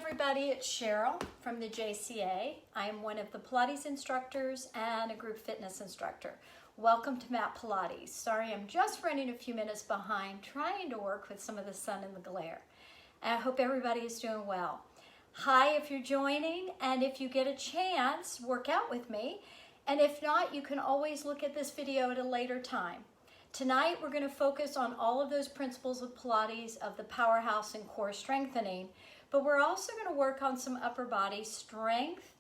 everybody, it's Cheryl from the JCA. I am one of the Pilates instructors and a group fitness instructor. Welcome to Mat Pilates. Sorry, I'm just running a few minutes behind trying to work with some of the sun and the glare. I hope everybody is doing well. Hi if you're joining, and if you get a chance, work out with me. And if not, you can always look at this video at a later time. Tonight, we're going to focus on all of those principles of Pilates, of the powerhouse and core strengthening, but we're also going to work on some upper body strength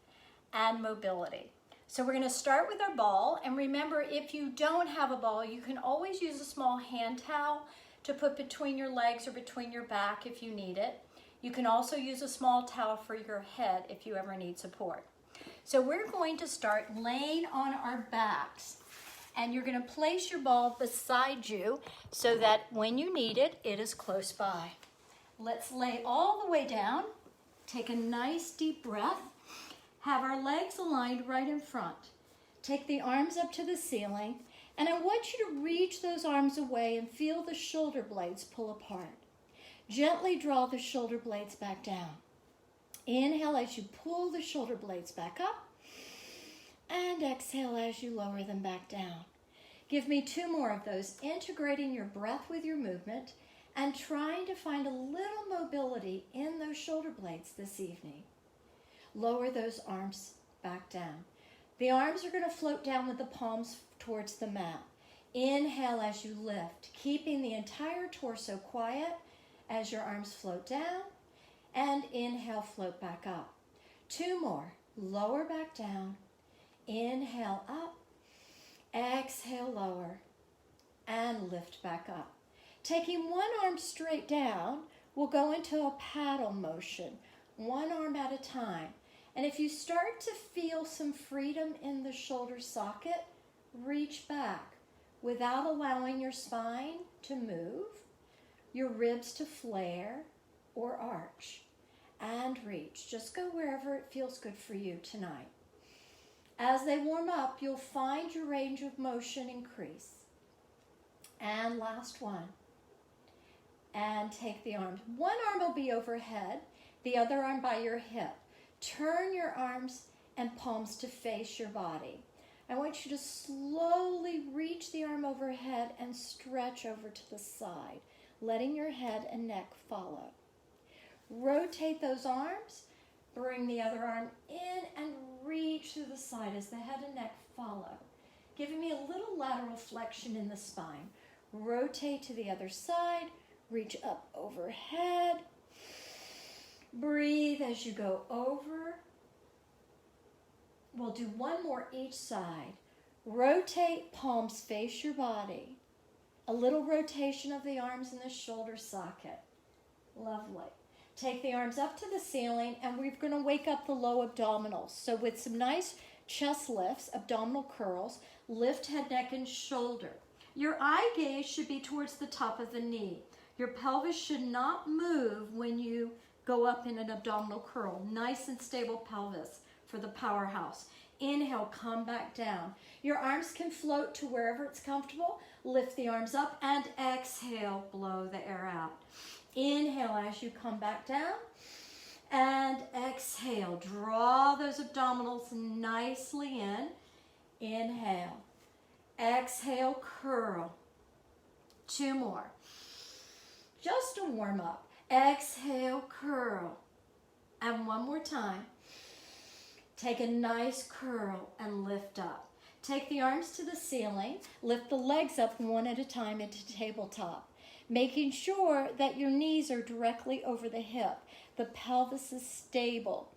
and mobility. So we're going to start with our ball, and remember, if you don't have a ball, you can always use a small hand towel to put between your legs or between your back if you need it. You can also use a small towel for your head if you ever need support. So we're going to start laying on our backs. And you're going to place your ball beside you so that when you need it, it is close by. Let's lay all the way down. Take a nice deep breath. Have our legs aligned right in front. Take the arms up to the ceiling. And I want you to reach those arms away and feel the shoulder blades pull apart. Gently draw the shoulder blades back down. Inhale as you pull the shoulder blades back up. And exhale as you lower them back down. Give me two more of those, integrating your breath with your movement and trying to find a little mobility in those shoulder blades this evening. Lower those arms back down. The arms are going to float down with the palms towards the mat. Inhale as you lift, keeping the entire torso quiet as your arms float down. And inhale, float back up. Two more. Lower back down. Inhale up, exhale lower, and lift back up. Taking one arm straight down, we'll go into a paddle motion, one arm at a time. And if you start to feel some freedom in the shoulder socket, reach back without allowing your spine to move, your ribs to flare or arch, and reach. Just go wherever it feels good for you tonight. As they warm up, you'll find your range of motion increase. And last one. And take the arms. One arm will be overhead, the other arm by your hip. Turn your arms and palms to face your body. I want you to slowly reach the arm overhead and stretch over to the side, letting your head and neck follow. Rotate those arms. Bring the other arm in and reach to the side as the head and neck follow, giving me a little lateral flexion in the spine. Rotate to the other side, reach up overhead. Breathe as you go over. We'll do one more each side. Rotate, palms face your body. A little rotation of the arms in the shoulder socket. Lovely. Take the arms up to the ceiling, and we're going to wake up the low abdominals. So with some nice chest lifts, abdominal curls, lift head, neck, and shoulder. Your eye gaze should be towards the top of the knee. Your pelvis should not move when you go up in an abdominal curl. Nice and stable pelvis for the powerhouse. Inhale, come back down. Your arms can float to wherever it's comfortable. Lift the arms up and exhale, blow the air out. Inhale as you come back down, and exhale. Draw those abdominals nicely in. Inhale. Exhale, curl. Two more. Just a warm up. Exhale, curl. And one more time. Take a nice curl and lift up. Take the arms to the ceiling. Lift the legs up one at a time into tabletop, making sure that your knees are directly over the hip. The pelvis is stable.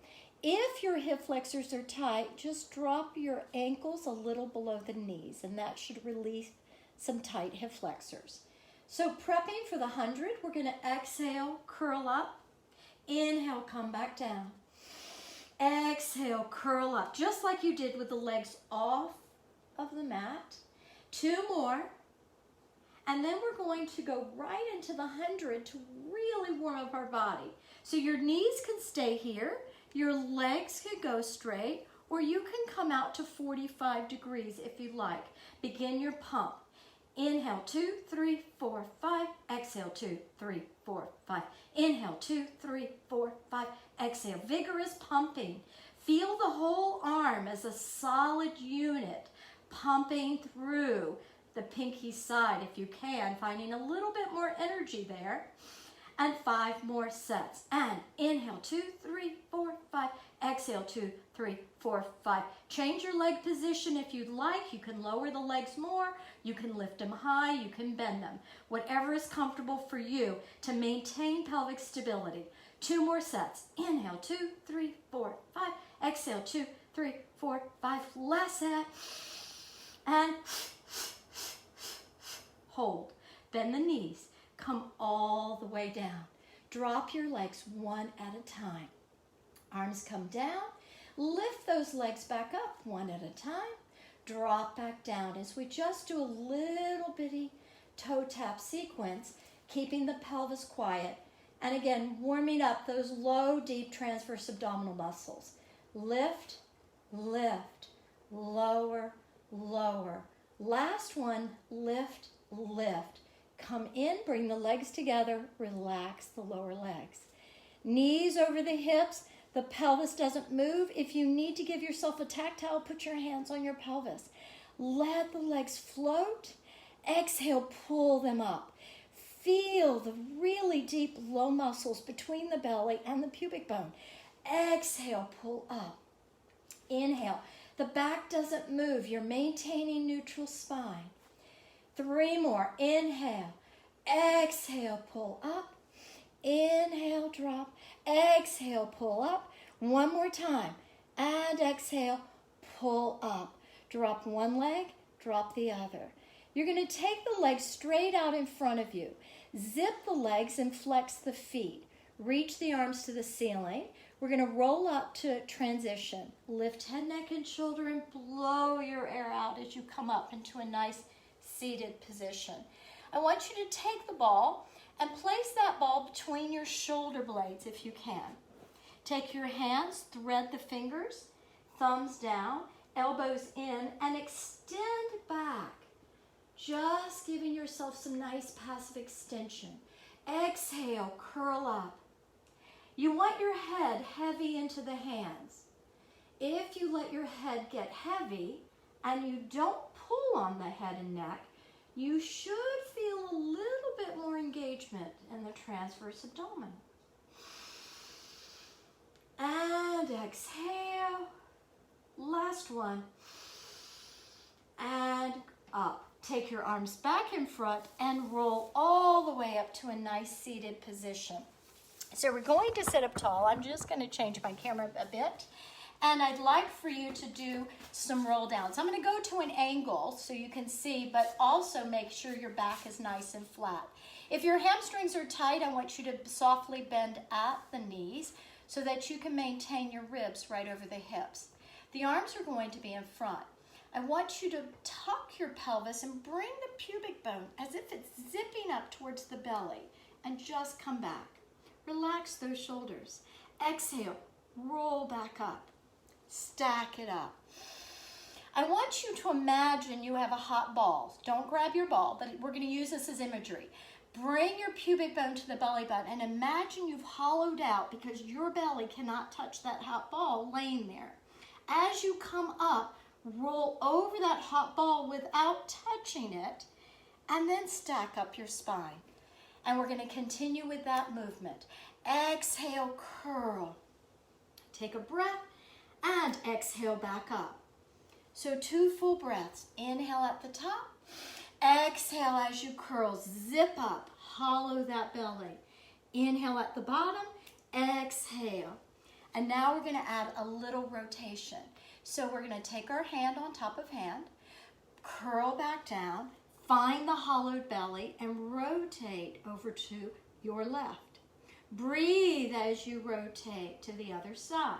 If your hip flexors are tight, just drop your ankles a little below the knees, and that should release some tight hip flexors. So prepping for the 100, we're going to exhale, curl up. Inhale, come back down. Exhale, curl up, just like you did with the legs off of the mat. Two more. And then we're going to go right into the 100 to really warm up our body. So your knees can stay here, your legs can go straight, or you can come out to 45 degrees if you like. Begin your pump. Inhale, 2, 3, 4, 5. Exhale, 2, 3, 4, 5. Inhale, 2, 3, 4, 5. Exhale, vigorous pumping. Feel the whole arm as a solid unit, pumping through the pinky side if you can, finding a little bit more energy there. And 5 more sets. And inhale, 2, 3, 4, 5. Exhale, 2, 3, 4, 5. Change your leg position if you'd like. You can lower the legs more. You can lift them high. You can bend them. Whatever is comfortable for you to maintain pelvic stability. 2 more sets. Inhale, 2, 3, 4, 5. Exhale, 2, 3, 4, 5. Last set. And hold. Bend the knees. Come all the way down. Drop your legs one at a time. Arms come down. Lift those legs back up one at a time. Drop back down as we just do a little bitty toe tap sequence, keeping the pelvis quiet. And again, warming up those low, deep transverse abdominal muscles. Lift, lift, lower, lower. Last one, lift, lift. Come in, bring the legs together, relax the lower legs. Knees over the hips, the pelvis doesn't move. If you need to give yourself a tactile, put your hands on your pelvis. Let the legs float. Exhale, pull them up. Feel the really deep low muscles between the belly and the pubic bone. Exhale, pull up. Inhale. The back doesn't move. You're maintaining neutral spine. 3 more. Inhale. Exhale, pull up. Inhale, drop. Exhale, pull up. 1 more time. And exhale, pull up. Drop one leg, drop the other. You're going to take the legs straight out in front of you. Zip the legs and flex the feet. Reach the arms to the ceiling. We're going to roll up to transition. Lift head, neck, and shoulder and blow your air out as you come up into a nice seated position. I want you to take the ball and place that ball between your shoulder blades if you can. Take your hands, thread the fingers, thumbs down, elbows in, and extend back. Just giving yourself some nice passive extension. Exhale, curl up. You want your head heavy into the hands. If you let your head get heavy and you don't pull on the head and neck, you should feel a little bit more engagement in the transverse abdomen. And exhale. Last one. And up. Take your arms back in front and roll all the way up to a nice seated position. So we're going to sit up tall. I'm just going to change my camera a bit. And I'd like for you to do some roll downs. I'm going to go to an angle so you can see, but also make sure your back is nice and flat. If your hamstrings are tight, I want you to softly bend at the knees so that you can maintain your ribs right over the hips. The arms are going to be in front. I want you to tuck your pelvis and bring the pubic bone as if it's zipping up towards the belly and just come back. Relax those shoulders. Exhale, roll back up. Stack it up. I want you to imagine you have a hot ball. Don't grab your ball, but we're going to use this as imagery. Bring your pubic bone to the belly button and imagine you've hollowed out because your belly cannot touch that hot ball laying there. As you come up, roll over that hot ball without touching it and then stack up your spine. And we're going to continue with that movement. Exhale, curl. Take a breath and exhale back up. So 2 full breaths. Inhale at the top. Exhale as you curl. Zip up. Hollow that belly. Inhale at the bottom. Exhale. And now we're going to add a little rotation. So we're going to take our hand on top of hand, curl back down, find the hollowed belly, and rotate over to your left. Breathe as you rotate to the other side.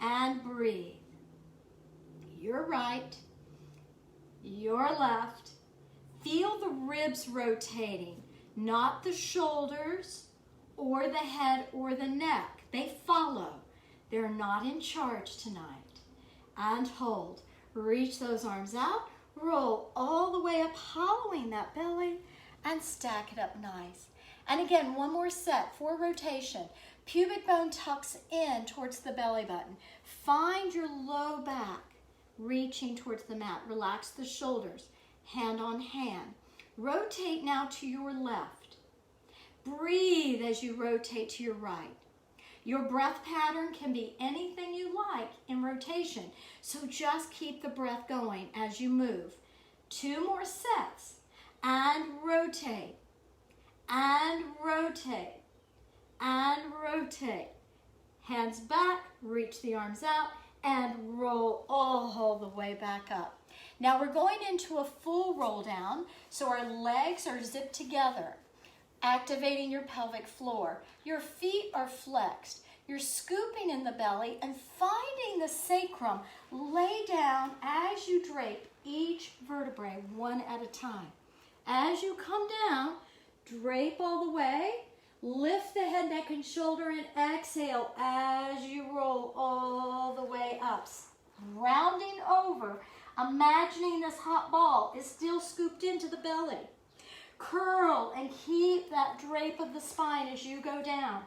And breathe. Your right, your left. Feel the ribs rotating, not the shoulders or the head or the neck. They follow. They're not in charge tonight. And hold. Reach those arms out. Roll all the way up, hollowing that belly, and stack it up nice. And again, one more set for rotation. Pubic bone tucks in towards the belly button. Find your low back reaching towards the mat. Relax the shoulders, hand on hand. Rotate now to your left. Breathe as you rotate to your right. Your breath pattern can be anything you like in rotation, so just keep the breath going as you move. 2 more sets, and rotate, and rotate, and rotate. Hands back, reach the arms out, and roll all the way back up. Now we're going into a full roll down, so our legs are zipped together, activating your pelvic floor. Your feet are flexed. You're scooping in the belly and finding the sacrum. Lay down as you drape each vertebrae one at a time. As you come down, drape all the way. Lift the head, neck, and shoulder, and exhale as you roll all the way up. Rounding over, imagining this hot ball is still scooped into the belly. Curl and keep that drape of the spine as you go down.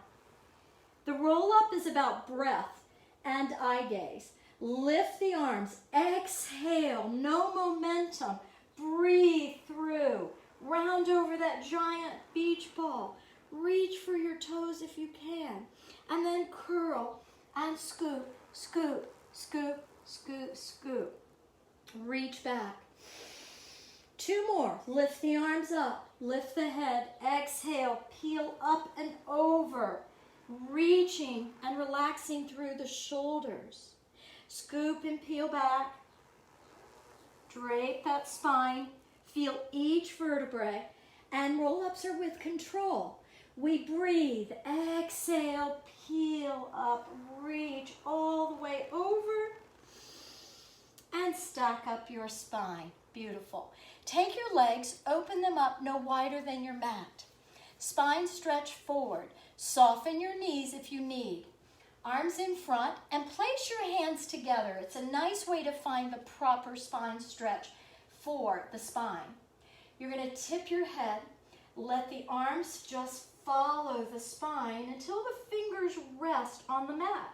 The roll up is about breath and eye gaze. Lift the arms, exhale, no momentum. Breathe through. Round over that giant beach ball. Reach for your toes if you can. And then curl and scoop, scoop, scoop, scoop, scoop. Reach back. 2 more. Lift the arms up. Lift the head. Exhale. Peel up and over. Reaching and relaxing through the shoulders. Scoop and peel back. Drape that spine. Feel each vertebrae. And roll-ups are with control. We breathe. Exhale. Peel up. Reach all the way over. And stack up your spine. Beautiful. Take your legs, open them up no wider than your mat. Spine stretch forward. Soften your knees if you need. Arms in front and place your hands together. It's a nice way to find the proper spine stretch for the spine. You're going to tip your head. Let the arms just follow the spine until the fingers rest on the mat.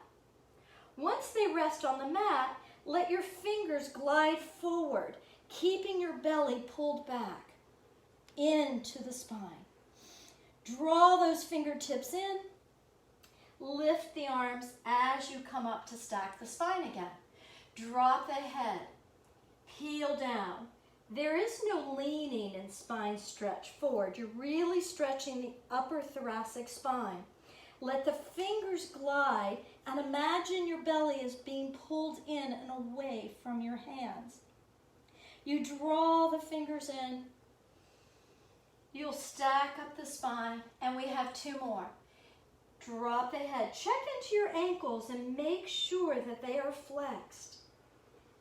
Once they rest on the mat, let your fingers glide forward, keeping your belly pulled back into the spine. Draw those fingertips in. Lift the arms as you come up to stack the spine again. Drop the head. Peel down. There is no leaning in spine stretch forward. You're really stretching the upper thoracic spine. Let the fingers glide and imagine your belly is being pulled in and away from your hands. You draw the fingers in. You'll stack up the spine, and we have 2 more. Drop the head. Check into your ankles and make sure that they are flexed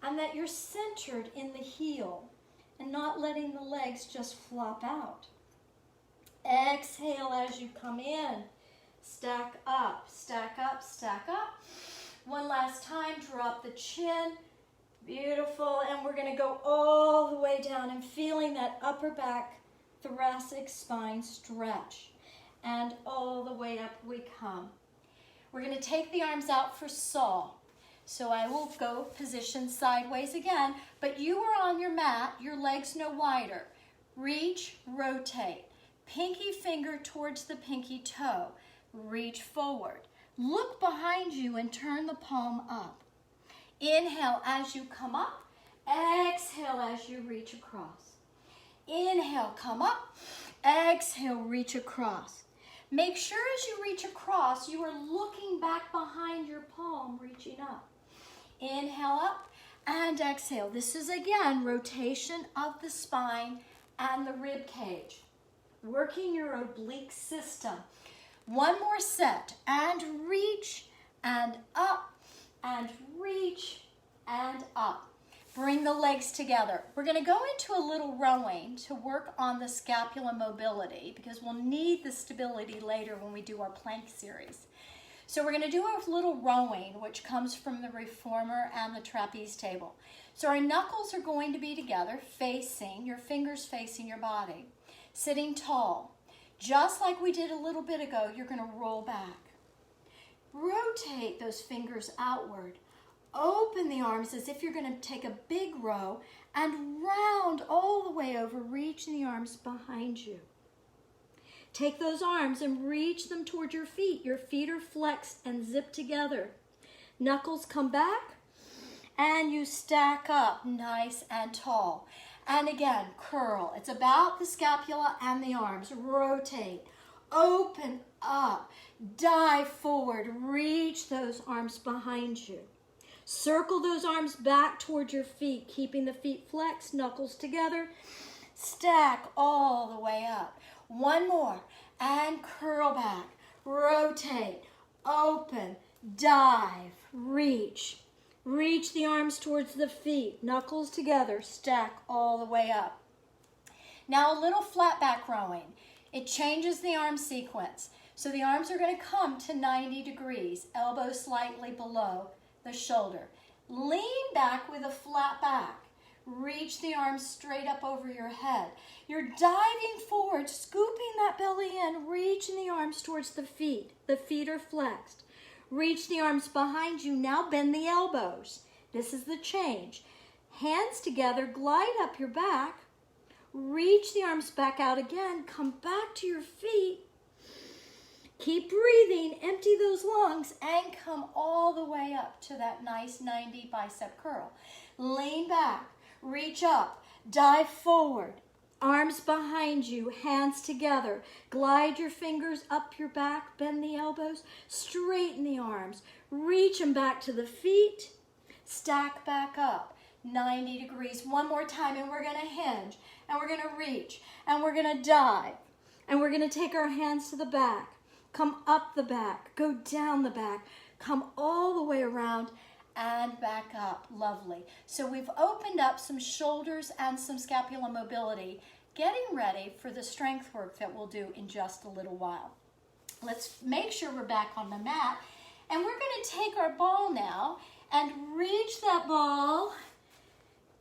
and that you're centered in the heel and not letting the legs just flop out. Exhale as you come in. Stack up, stack up, stack up. One last time, drop the chin. Beautiful. And we're going to go all the way down and feeling that upper back thoracic spine stretch. And all the way up we come. We're going to take the arms out for saw. So I will go position sideways again, but you are on your mat, your legs no wider. Reach, rotate. Pinky finger towards the pinky toe. Reach forward. Look behind you and turn the palm up. Inhale as you come up. Exhale as you reach across. Inhale, come up. Exhale, reach across. Make sure as you reach across, you are looking back behind your palm, reaching up. Inhale up and exhale. This is again rotation of the spine and the rib cage. Working your oblique system. 1 more set and reach and up and reach and up. Bring the legs together. We're going to go into a little rowing to work on the scapula mobility because we'll need the stability later when we do our plank series. So we're going to do a little rowing, which comes from the reformer and the trapeze table. So our knuckles are going to be together, facing, your fingers facing your body, sitting tall. Just like we did a little bit ago, you're going to roll back. Rotate those fingers outward. Open the arms as if you're going to take a big row and round all the way over, reaching the arms behind you. Take those arms and reach them toward your feet. Your feet are flexed and zipped together. Knuckles come back and you stack up nice and tall. And again, curl. It's about the scapula and the arms. Rotate. Open up. Dive forward. Reach those arms behind you. Circle those arms back toward your feet, keeping the feet flexed, knuckles together. Stack all the way up. One more. And curl back. Rotate. Open. Dive. Reach. Reach the arms towards the feet. Knuckles together. Stack all the way up. Now a little flat back rowing. It changes the arm sequence. So the arms are going to come to 90 degrees. Elbows slightly below the shoulder. Lean back with a flat back. Reach the arms straight up over your head. You're diving forward, scooping that belly in, reaching the arms towards the feet. The feet are flexed. Reach the arms behind you. Now bend the elbows. This is the change. Hands together, glide up your back. Reach the arms back out again. Come back to your feet. Keep breathing, empty those lungs, and come all the way up to that nice 90 bicep curl. Lean back, reach up, dive forward. Arms behind you, hands together. Glide your fingers up your back, bend the elbows, straighten the arms. Reach them back to the feet, stack back up, 90 degrees. One more time, and we're going to hinge, and we're going to reach, and we're going to dive, and we're going to take our hands to the back. Come up the back, go down the back, come all the way around and back up. Lovely. So we've opened up some shoulders and some scapular mobility, getting ready for the strength work that we'll do in just a little while. Let's make sure we're back on the mat, and we're going to take our ball now and reach that ball,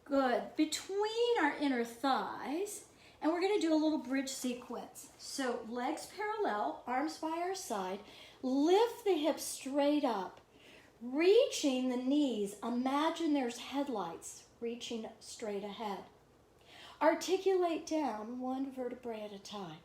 good, between our inner thighs. And we're going to do a little bridge sequence. So legs parallel, arms by our side. Lift the hips straight up. Reaching the knees. Imagine there's headlights reaching straight ahead. Articulate down one vertebrae at a time.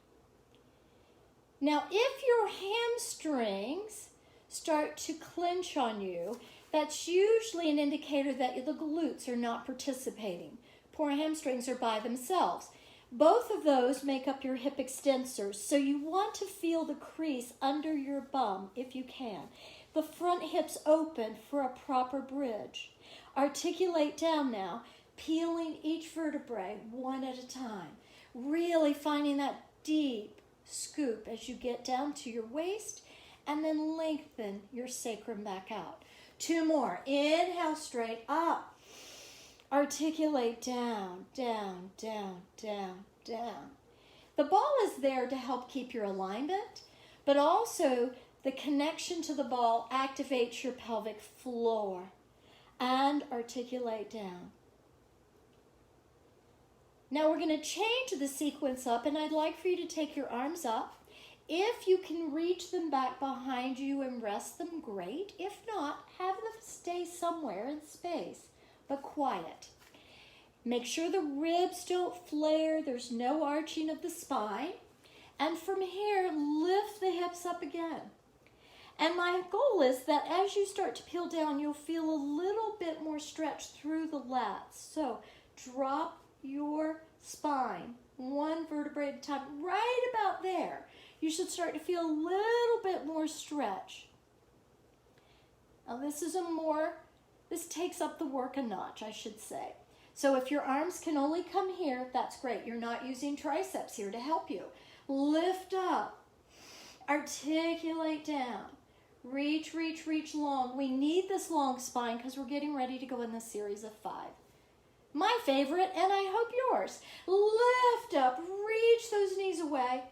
Now, if your hamstrings start to clench on you, that's usually an indicator that the glutes are not participating. Poor hamstrings are by themselves. Both of those make up your hip extensors, so you want to feel the crease under your bum if you can. The front hips open for a proper bridge. Articulate down now, peeling each vertebrae one at a time. Really finding that deep scoop as you get down to your waist, and then lengthen your sacrum back out. Two more. Inhale straight up. Articulate down, down, down, down, down. The ball is there to help keep your alignment, but also the connection to the ball activates your pelvic floor. And articulate down. Now we're going to change the sequence up, and I'd like for you to take your arms up. If you can reach them back behind you and rest them, great. If not, have them stay somewhere in space, but quiet. Make sure the ribs don't flare. There's no arching of the spine. And from here, lift the hips up again. And my goal is that as you start to peel down, you'll feel a little bit more stretch through the lats. So drop your spine one vertebrae at a time, right about there. You should start to feel a little bit more stretch. Now this takes up the work a notch, I should say. So if your arms can only come here, that's great. You're not using triceps here to help you. Lift up. Articulate down. Reach, reach, reach long. We need this long spine because we're getting ready to go in this series of 5. My favorite, and I hope yours. Lift up. Reach those knees away.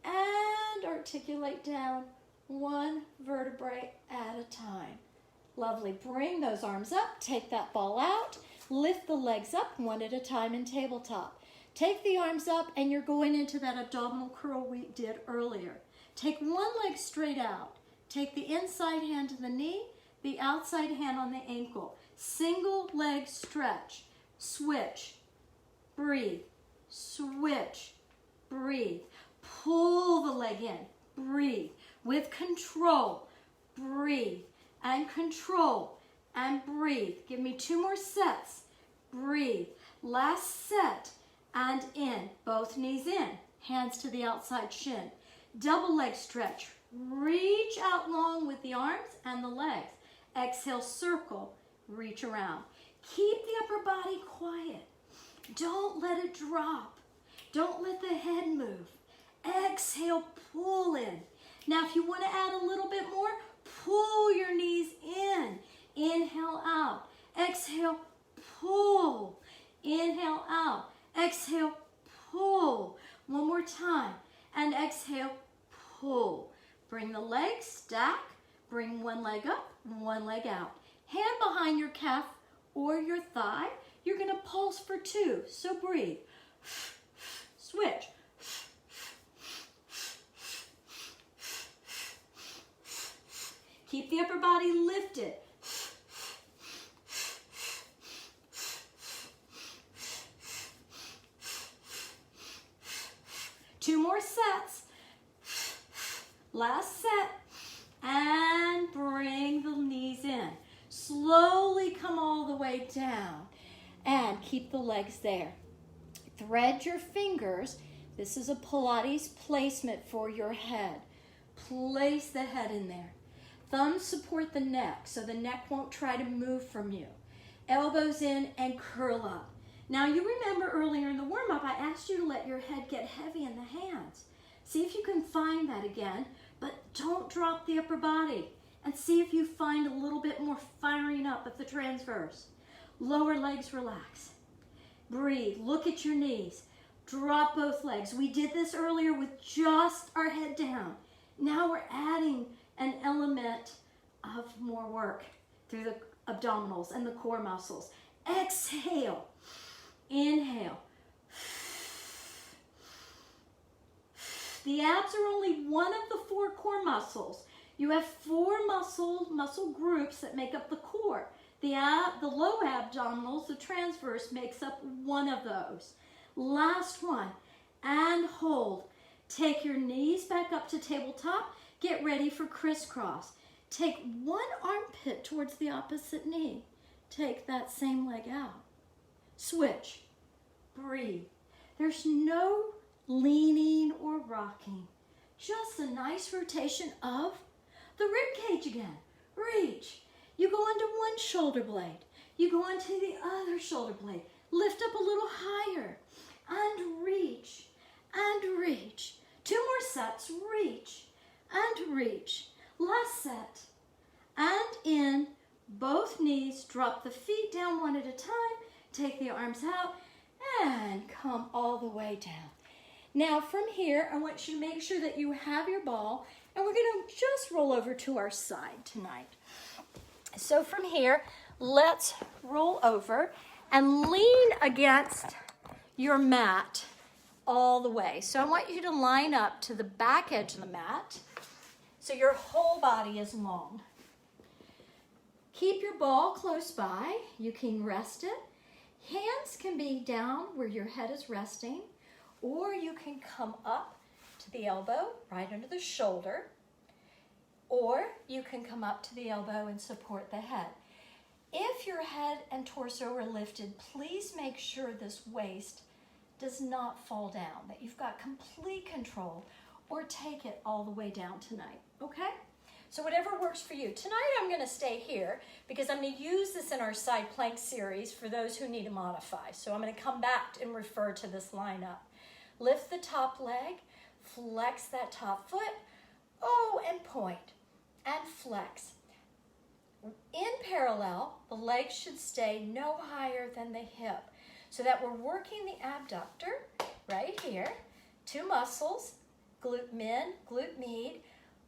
And articulate down one vertebrae at a time. Lovely. Bring those arms up. Take that ball out. Lift the legs up one at a time in tabletop. Take the arms up and you're going into that abdominal curl we did earlier. Take one leg straight out. Take the inside hand to the knee, the outside hand on the ankle. Single leg stretch. Switch. Breathe. Switch. Breathe. Pull the leg in. Breathe. With control. Breathe. And control. And breathe. Give me 2 more sets. Breathe. Last set. And in. Both knees in. Hands to the outside shin. Double leg stretch. Reach out long with the arms and the legs. Exhale, circle. Reach around. Keep the upper body quiet. Don't let it drop. Don't let the head move. Exhale, pull in. Now, if you want to add a little bit more, pull your knees in. Inhale out. Exhale, pull. Inhale out. Exhale, pull. One more time. And exhale, pull. Bring the legs, stack. Bring one leg up, one leg out. Hand behind your calf or your thigh. You're going to pulse for 2. So breathe. Switch. Keep the upper body lifted. 2 more sets. Last set. And bring the knees in. Slowly come all the way down. And keep the legs there. Thread your fingers. This is a Pilates placement for your head. Place the head in there. Thumbs support the neck so the neck won't try to move from you. Elbows in and curl up. Now you remember earlier in the warm-up I asked you to let your head get heavy in the hands. See if you can find that again, but don't drop the upper body. And see if you find a little bit more firing up at the transverse. Lower legs relax. Breathe. Look at your knees. Drop both legs. We did this earlier with just our head down. Now we're adding an element of more work through the abdominals and the core muscles. Exhale. Inhale. The abs are only one of the 4 core muscles. You have 4 muscle groups that make up the core. The low abdominals, the transverse, makes up one of those. Last one, and hold. Take your knees back up to tabletop. Get ready for crisscross. Take one armpit towards the opposite knee. Take that same leg out. Switch. Breathe. There's no leaning or rocking. Just a nice rotation of the rib cage again. Reach. You go onto one shoulder blade. You go onto the other shoulder blade. Lift up a little higher. And reach. And reach. 2 more sets. Reach. And reach. Last set. And in. Both knees. Drop the feet down one at a time. Take the arms out. And come all the way down. Now from here, I want you to make sure that you have your ball. And we're going to just roll over to our side tonight. So from here, let's roll over and lean against your mat all the way. So I want you to line up to the back edge of the mat so your whole body is long. Keep your ball close by. You can rest it. Hands can be down where your head is resting, or you can come up to the elbow, right under the shoulder, or you can come up to the elbow and support the head. If your head and torso are lifted, please make sure this waist does not fall down, that you've got complete control, or take it all the way down tonight, okay? So whatever works for you. Tonight I'm going to stay here because I'm going to use this in our side plank series for those who need to modify. So I'm going to come back and refer to this lineup. Lift the top leg, flex that top foot, and point, and flex. In parallel, the legs should stay no higher than the hip so that we're working the abductor right here, 2 muscles, glute min, glute med,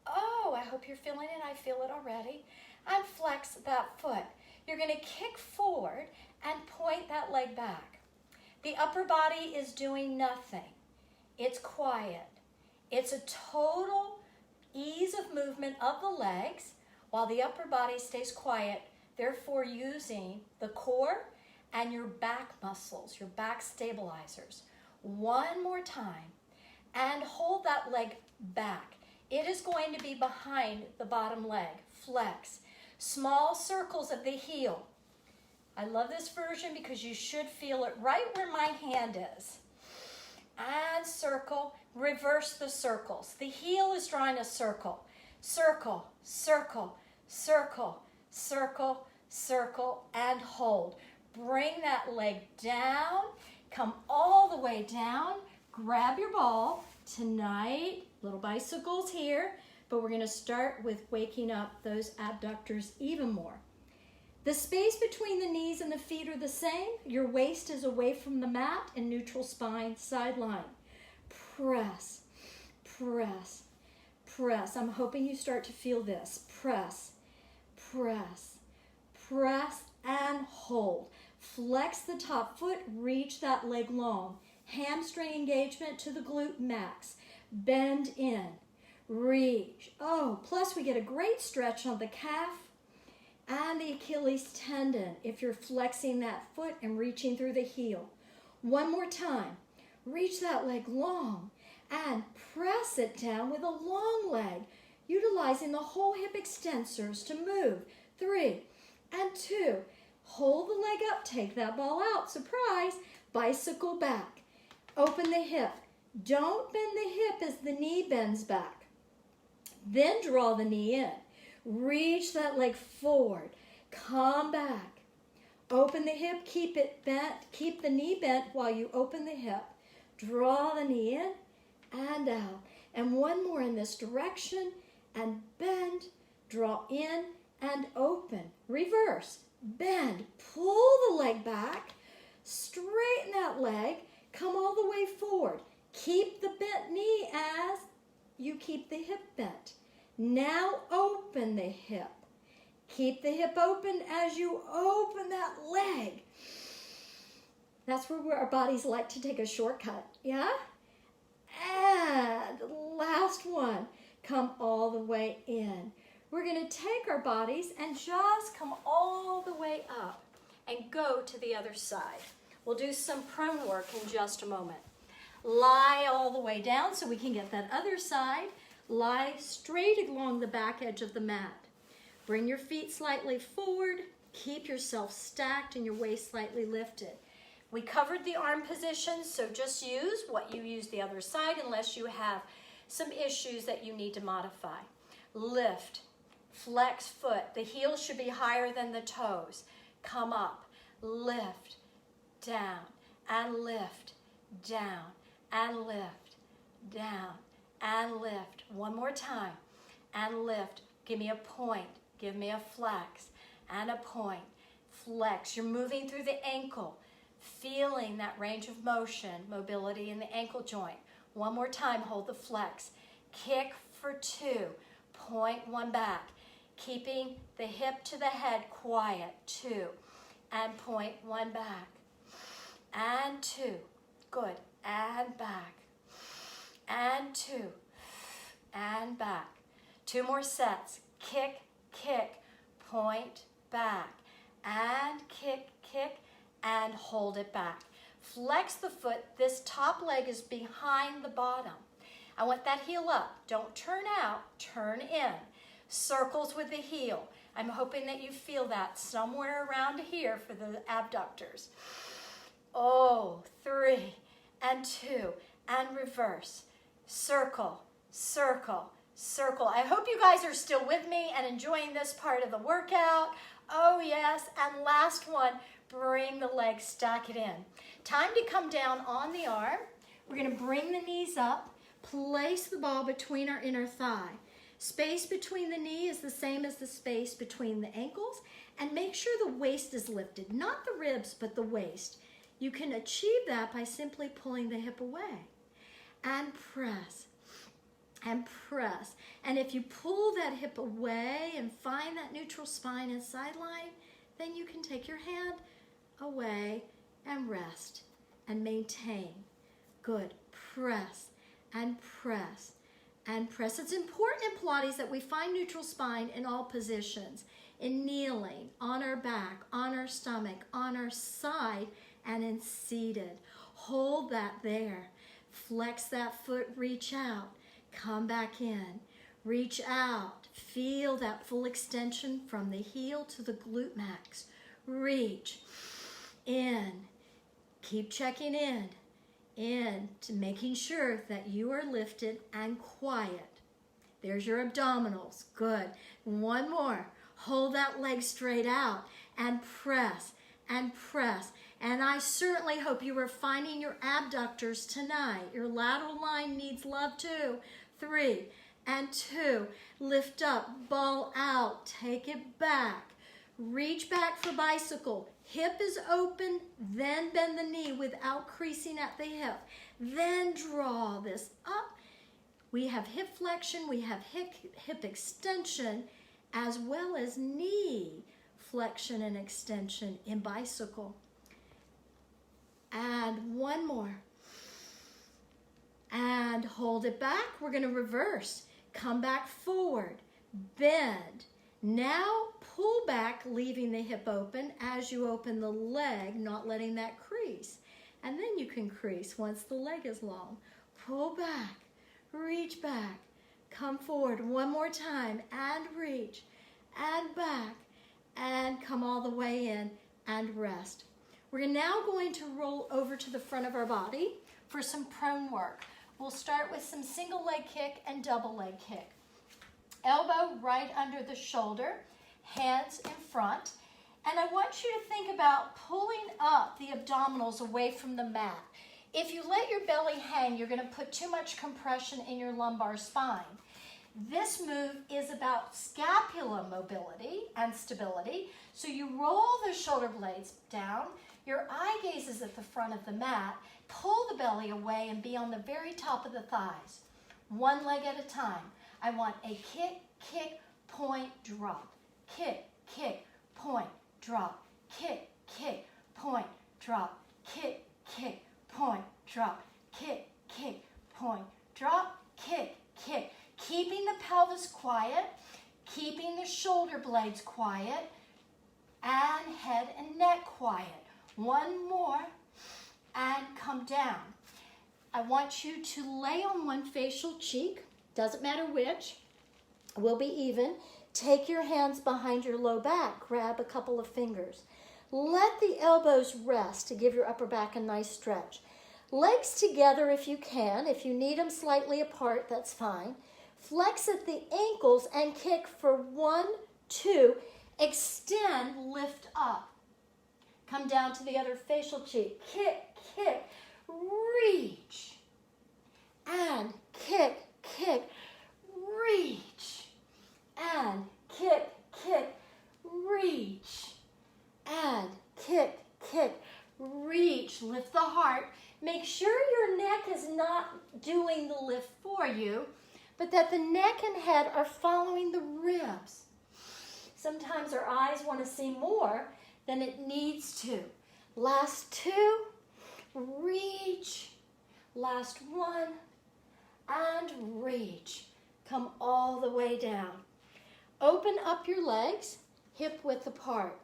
Oh, I hope you're feeling it. I feel it already. And flex that foot. You're going to kick forward and point that leg back. The upper body is doing nothing. It's quiet. It's a total ease of movement of the legs while the upper body stays quiet, therefore using the core and your back muscles, your back stabilizers. One more time, and hold that leg back. It is going to be behind the bottom leg. Flex. Small circles of the heel. I love this version because you should feel it right where my hand is. And circle. Reverse the circles. The heel is drawing a circle. Circle, circle, circle, circle, circle, and hold. Bring that leg down. Come all the way down. Grab your ball. Tonight, little bicycles here, but we're going to start with waking up those abductors even more. The space between the knees and the feet are the same. Your waist is away from the mat and neutral spine sideline. Press, press, press. I'm hoping you start to feel this. Press, press, press, and hold. Flex the top foot, reach that leg long. Hamstring engagement to the glute max. Bend in, reach. Oh, plus we get a great stretch on the calf and the Achilles tendon if you're flexing that foot and reaching through the heel. One more time. Reach that leg long and press it down with a long leg, utilizing the whole hip extensors to move. 3 and 2. Hold the leg up, take that ball out. Surprise. Bicycle back. Open the hip. Don't bend the hip as the knee bends back. Then draw the knee in. Reach that leg forward. Come back. Open the hip. Keep it bent. Keep the knee bent while you open the hip. Draw the knee in and out. And one more in this direction. And bend. Draw in and open. Reverse. Bend. Pull the leg back. Straighten that leg. Come all the way forward. Keep the bent knee as you keep the hip bent. Now open the hip. Keep the hip open as you open that leg. That's where our bodies like to take a shortcut, yeah? And last one. Come all the way in. We're going to take our bodies and just come all the way up and go to the other side. We'll do some prone work in just a moment. Lie all the way down so we can get that other side. Lie straight along the back edge of the mat. Bring your feet slightly forward. Keep yourself stacked and your waist slightly lifted. We covered the arm positions, so just use what you use the other side unless you have some issues that you need to modify. Lift, flex foot. The heel should be higher than the toes. Come up, lift, down, and lift, down, and lift, down, and lift. One more time, and lift. Give me a point, give me a flex, and a point. Flex. You're moving through the ankle, feeling that range of motion, mobility in the ankle joint. One more time, hold the flex. Kick for 2, point 1 back. Keeping the hip to the head quiet, 2, and point 1 back. And 2, good, and back, and 2, and back. 2 more sets, kick, kick, point, back, and kick, kick, and hold it back. Flex the foot, this top leg is behind the bottom. I want that heel up, don't turn out, turn in. Circles with the heel. I'm hoping that you feel that somewhere around here for the abductors. Oh, 3 and 2 and reverse. Circle, circle, circle. I hope you guys are still with me and enjoying this part of the workout. Oh yes, and last one, bring the legs, stack it in. Time to come down on the arm. We're gonna bring the knees up, place the ball between our inner thigh. Space between the knee is the same as the space between the ankles, and make sure the waist is lifted, not the ribs, but the waist. You can achieve that by simply pulling the hip away. And press, And if you pull that hip away and find that neutral spine and sideline, then you can take your hand away and rest and maintain. Good. Press and press and press. It's important in Pilates that we find neutral spine in all positions. In kneeling, on our back, on our stomach, on our side, and in seated. Hold that there. Flex that foot, reach out. Come back in. Reach out. Feel that full extension from the heel to the glute max. Reach. In. Keep checking in. In to making sure that you are lifted and quiet. There's your abdominals. Good. One more. Hold that leg straight out and press and press. And I certainly hope you are finding your abductors tonight. Your lateral line needs love too. 3 and 2. Lift up, ball out, take it back. Reach back for bicycle. Hip is open, then bend the knee without creasing at the hip. Then draw this up. We have hip flexion, we have hip extension, as well as knee flexion and extension in bicycle. And one more. And hold it back. We're going to reverse. Come back forward. Bend. Now pull back, leaving the hip open as you open the leg, not letting that crease. And then you can crease once the leg is long. Pull back. Reach back. Come forward one more time and reach and back and come all the way in and rest. We're now going to roll over to the front of our body for some prone work. We'll start with some single leg kick and double leg kick. Elbow right under the shoulder, hands in front. And I want you to think about pulling up the abdominals away from the mat. If you let your belly hang, you're going to put too much compression in your lumbar spine. This move is about scapula mobility and stability. So you roll the shoulder blades down, your eye gaze is at the front of the mat, pull the belly away and be on the very top of the thighs. One leg at a time. I want a kick, kick, point, drop. Kick, kick, point, drop. Kick, kick, point, drop. Kick, kick, point, drop. Kick, kick, point, drop. Kick, kick. Keeping the pelvis quiet, keeping the shoulder blades quiet, and head and neck quiet. One more, and come down. I want you to lay on one facial cheek, doesn't matter which, will be even. Take your hands behind your low back, grab a couple of fingers. Let the elbows rest to give your upper back a nice stretch. Legs together if you can. If you need them slightly apart, that's fine. Flex at the ankles and kick for 1, 2. Extend, lift up. Come down to the other facial cheek. Kick, kick, reach. And kick, kick, reach. And kick, kick, reach. And kick, kick, reach. Lift the heart. Make sure your neck is not doing the lift for you, but that the neck and head are following the ribs. Sometimes our eyes want to see more than it needs to. Last 2, reach. Last 1, and reach. Come all the way down. Open up your legs, hip width apart.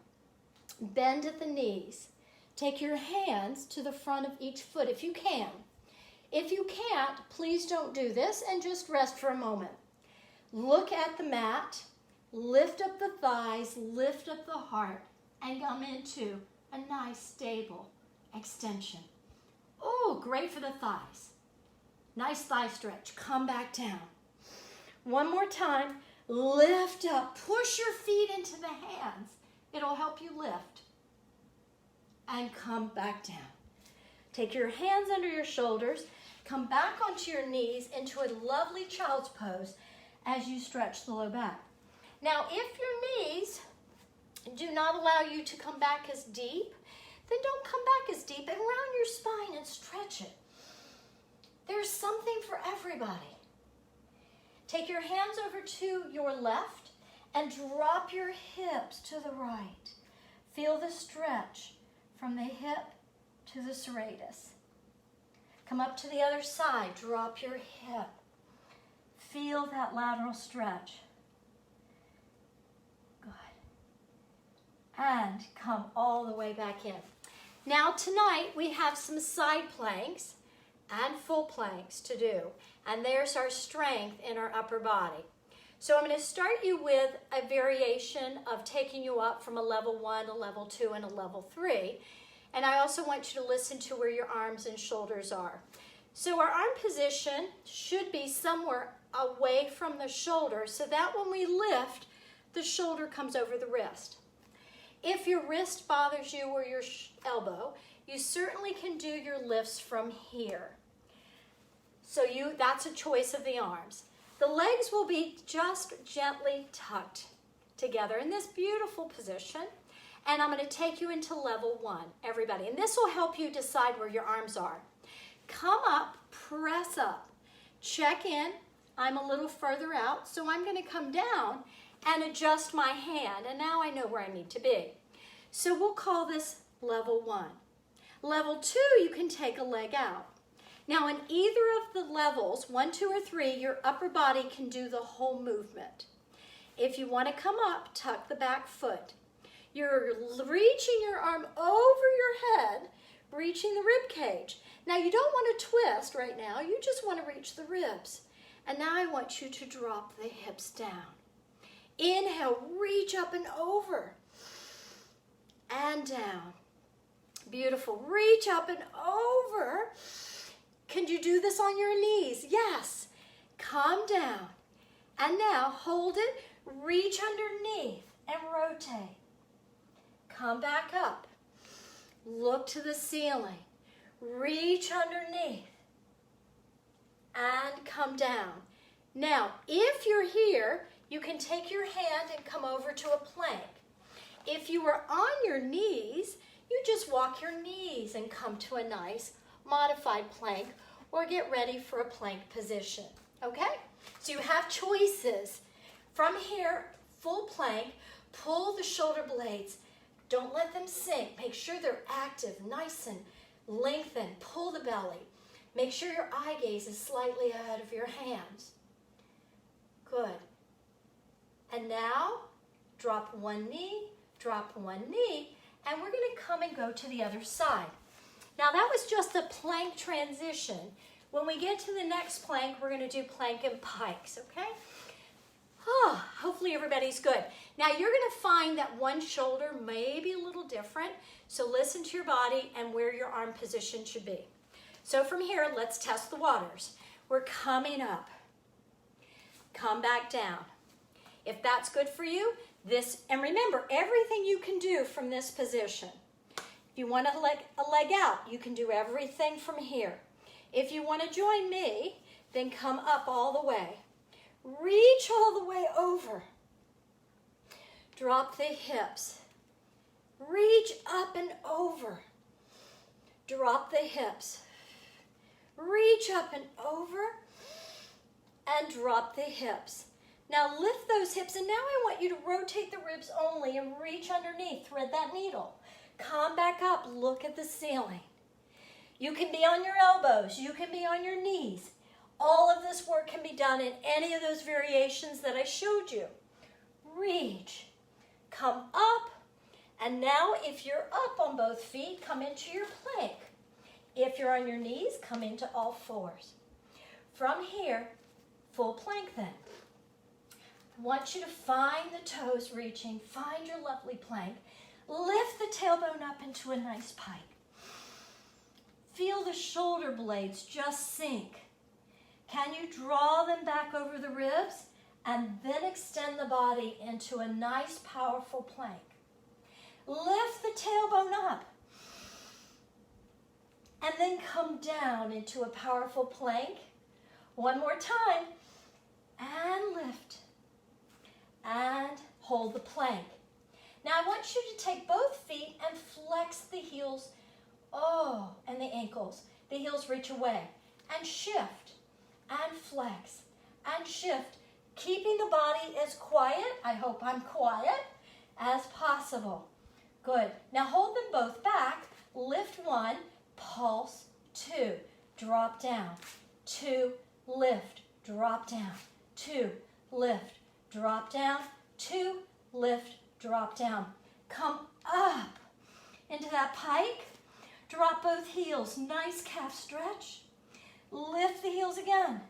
Bend at the knees. Take your hands to the front of each foot if you can. If you can't, please don't do this and just rest for a moment. Look at the mat, lift up the thighs, lift up the heart, and come into a nice stable extension. Oh, great for the thighs. Nice thigh stretch. Come back down. One more time. Lift up. Push your feet into the hands. It'll help you lift. And come back down. Take your hands under your shoulders. Come back onto your knees into a lovely child's pose as you stretch the low back. Now, if your knees do not allow you to come back as deep, then don't come back as deep and round your spine and stretch it. There's something for everybody. Take your hands over to your left and drop your hips to the right. Feel the stretch from the hip to the serratus. Come up to the other side, drop your hip. Feel that lateral stretch. Good. And come all the way back in. Now tonight we have some side planks and full planks to do. And there's our strength in our upper body. So I'm going to start you with a variation of taking you up from a level 1, a level 2, and a level 3. And I also want you to listen to where your arms and shoulders are. So our arm position should be somewhere away from the shoulder so that when we lift, the shoulder comes over the wrist. If your wrist bothers you or your elbow, you certainly can do your lifts from here. So that's a choice of the arms. The legs will be just gently tucked together in this beautiful position. And I'm going to take you into level 1, everybody. And this will help you decide where your arms are. Come up, press up, check in. I'm a little further out, so I'm going to come down and adjust my hand. And now I know where I need to be. So we'll call this level 1. Level 2, you can take a leg out. Now in either of the levels, 1, 2, or 3, your upper body can do the whole movement. If you want to come up, tuck the back foot. You're reaching your arm over your head, reaching the rib cage. Now you don't want to twist right now, you just want to reach the ribs. And now I want you to drop the hips down. Inhale, reach up and over. And down. Beautiful. Reach up and over. Can you do this on your knees? Yes. Come down. And now hold it, reach underneath and rotate. Come back up. Look to the ceiling. Reach underneath. And come down. Now, if you're here, you can take your hand and come over to a plank. If you are on your knees, you just walk your knees and come to a nice modified plank or get ready for a plank position. Okay? So you have choices. From here, full plank, pull the shoulder blades. Don't let them sink. Make sure they're active, nice and lengthened. Pull the belly. Make sure your eye gaze is slightly ahead of your hands. Good. And now, drop one knee, and we're going to come and go to the other side. Now that was just a plank transition. When we get to the next plank, we're going to do plank and pikes, okay? Hopefully everybody's good. Now you're going to find that one shoulder may be a little different, so listen to your body and where your arm position should be. So from here, let's test the waters. We're coming up. Come back down. If that's good for you, and remember, everything you can do from this position. If you want a leg out, you can do everything from here. If you want to join me, then come up all the way. Reach all the way over. Drop the hips. Reach up and over. Drop the hips. Reach up and over. And drop the hips. Now lift those hips, and now I want you to rotate the ribs only and reach underneath. Thread that needle. Come back up. Look at the ceiling. You can be on your elbows. You can be on your knees. All of this work can be done in any of those variations that I showed you. Reach. Come up. And now if you're up on both feet, come into your plank. If you're on your knees, come into all fours. From here, full plank then. I want you to find the toes reaching. Find your lovely plank. Lift the tailbone up into a nice pike. Feel the shoulder blades just sink. Can you draw them back over the ribs and then extend the body into a nice, powerful plank? Lift the tailbone up and then come down into a powerful plank. One more time. And lift. And hold the plank. Now I want you to take both feet and flex the heels, and the ankles. The heels reach away. And shift, and flex, and shift, keeping the body as quiet, I hope I'm quiet, as possible. Good. Now hold them both back. Lift 1, pulse 2, drop down, 2, lift, drop down, 2, lift, drop down, 2, lift, drop down. Come up into that pike. Drop both heels, nice calf stretch. Lift the heels again.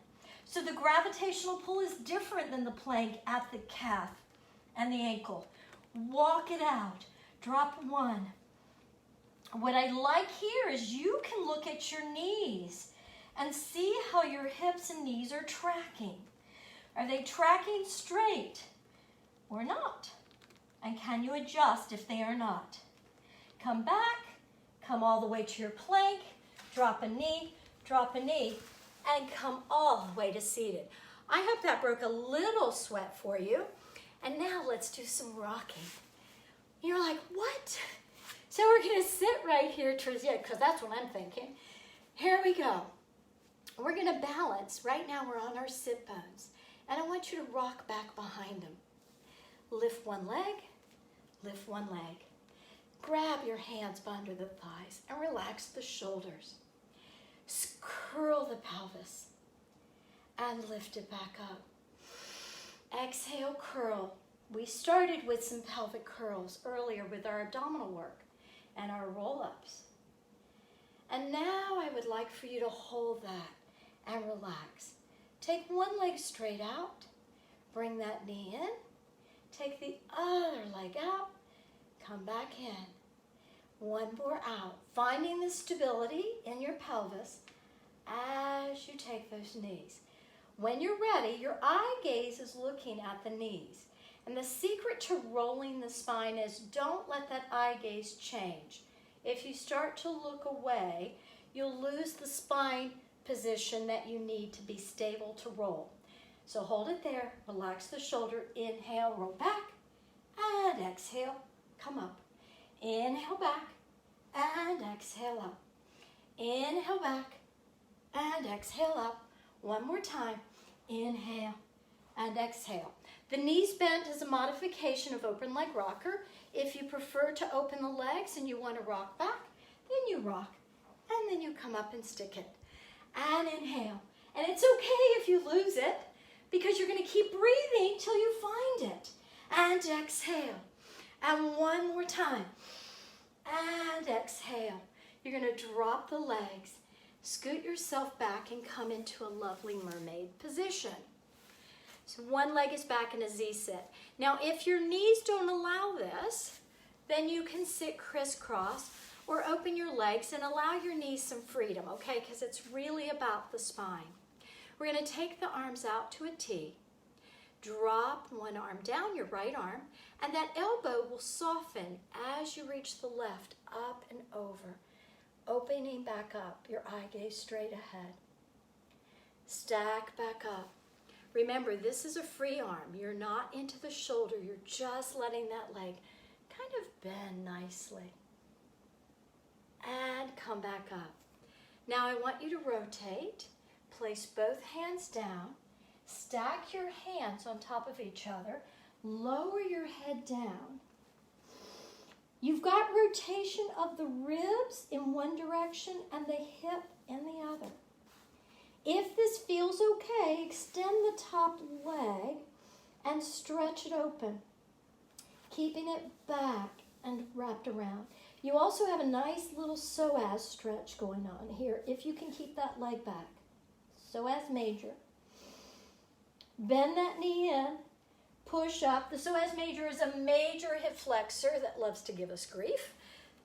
So the gravitational pull is different than the plank at the calf and the ankle. Walk it out. Drop 1. What I like here is you can look at your knees and see how your hips and knees are tracking. Are they tracking straight or not? And can you adjust if they are not? Come back, come all the way to your plank, drop a knee, and come all the way to seated. I hope that broke a little sweat for you. And now let's do some rocking. You're like, what? So we're gonna sit right here, because that's what I'm thinking. Here we go. We're gonna balance. Right now we're on our sit bones. And I want you to rock back behind them. Lift one leg, lift one leg. Grab your hands under the thighs and relax the shoulders. Curl the pelvis and lift it back up. Exhale, curl. We started with some pelvic curls earlier with our abdominal work and our roll-ups. And now I would like for you to hold that and relax. Take one leg straight out. Bring that knee in. Take the other leg out. Come back in. One more out. Finding the stability in your pelvis as you take those knees. When you're ready, your eye gaze is looking at the knees. And the secret to rolling the spine is don't let that eye gaze change. If you start to look away, you'll lose the spine position that you need to be stable to roll. So hold it there, relax the shoulder, inhale, roll back, and exhale, come up. Inhale back, and exhale up. Inhale back, and exhale up. One more time, inhale, and exhale. The knees bent is a modification of open leg rocker. If you prefer to open the legs and you want to rock back, then you rock, and then you come up and stick it. And inhale. And it's okay if you lose it, because you're going to keep breathing till you find it. And exhale. And one more time. And exhale. You're going to drop the legs, scoot yourself back, and come into a lovely mermaid position. So one leg is back in a Z-sit. Now, if your knees don't allow this, then you can sit crisscross or open your legs and allow your knees some freedom, okay? Because it's really about the spine. We're going to take the arms out to a T. Drop one arm down, your right arm, and that elbow will soften as you reach the left, up and over. Opening back up, your eye gaze straight ahead. Stack back up. Remember, this is a free arm. You're not into the shoulder. You're just letting that leg kind of bend nicely. And come back up. Now I want you to rotate. Place both hands down. Stack your hands on top of each other. Lower your head down. You've got rotation of the ribs in one direction and the hip in the other. If this feels okay, extend the top leg and stretch it open, keeping it back and wrapped around. You also have a nice little psoas stretch going on here if you can keep that leg back. Psoas major. Bend that knee in, push up. The psoas major is a major hip flexor that loves to give us grief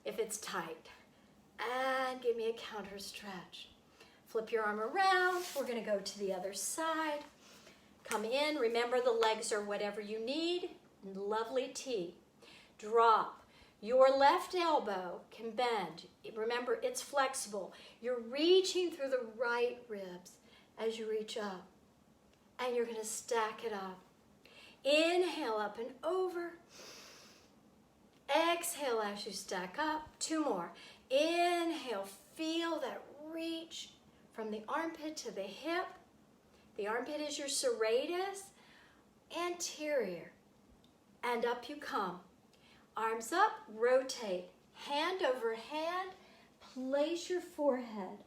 if it's tight. And give me a counter stretch. Flip your arm around. We're going to go to the other side. Come in. Remember, the legs are whatever you need. Lovely T. Drop. Your left elbow can bend. Remember, it's flexible. You're reaching through the right ribs as you reach up. And you're going to stack it up. Inhale up and over. Exhale as you stack up. Two more. Inhale. Feel that reach from the armpit to the hip. The armpit is your serratus, anterior, and up you come. Arms up, rotate, hand over hand, place your forehead.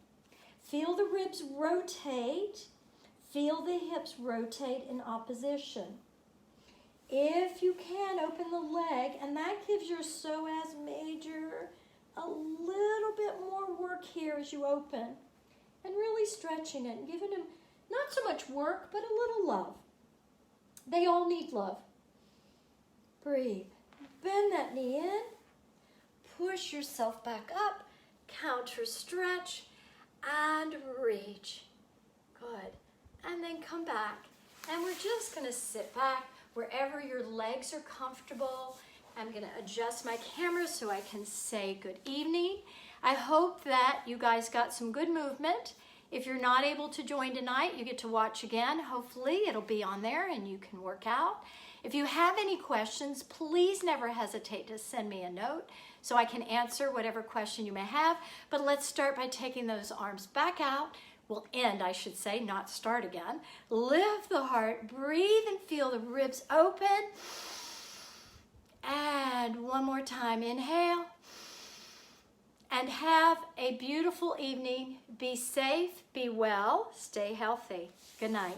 Feel the ribs rotate, feel the hips rotate in opposition. If you can, open the leg, and that gives your psoas major a little bit more work here as you open, and really stretching it and giving him not so much work, but a little love. They all need love. Breathe. Bend that knee in. Push yourself back up. Counter stretch and reach. Good. And then come back. And we're just going to sit back wherever your legs are comfortable. I'm going to adjust my camera so I can say good evening. I hope that you guys got some good movement. If you're not able to join tonight, you get to watch again. Hopefully it'll be on there and you can work out. If you have any questions, please never hesitate to send me a note so I can answer whatever question you may have. But let's start by taking those arms back out. We'll end, I should say, not start again. Lift the heart, breathe and feel the ribs open. And one more time, inhale. And have a beautiful evening. Be safe, be well, stay healthy. Good night.